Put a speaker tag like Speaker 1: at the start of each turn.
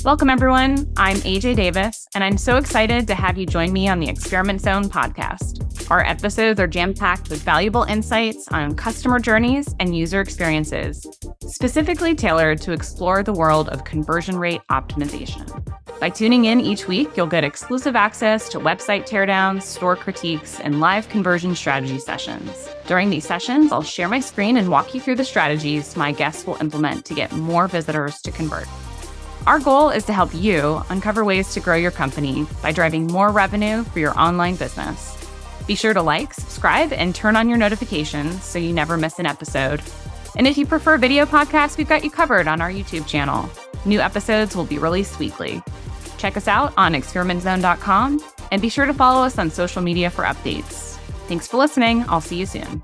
Speaker 1: Welcome, everyone. I'm AJ Davis, and I'm so excited to have you join me on the Experiment Zone podcast. Our episodes are jam-packed with valuable insights on customer journeys and user experiences, specifically tailored to explore the world of conversion rate optimization. By tuning in each week, you'll get exclusive access to website teardowns, store critiques, and live conversion strategy sessions. During these sessions, I'll share my screen and walk you through the strategies my guests will implement to get more visitors to convert. Our goal is to help you uncover ways to grow your company by driving more revenue for your online business. Be sure to like, subscribe, and turn on your notifications so you never miss an episode. And if you prefer video podcasts, we've got you covered on our YouTube channel. New episodes will be released weekly. Check us out on experimentzone.com and be sure to follow us on social media for updates. Thanks for listening. I'll see you soon.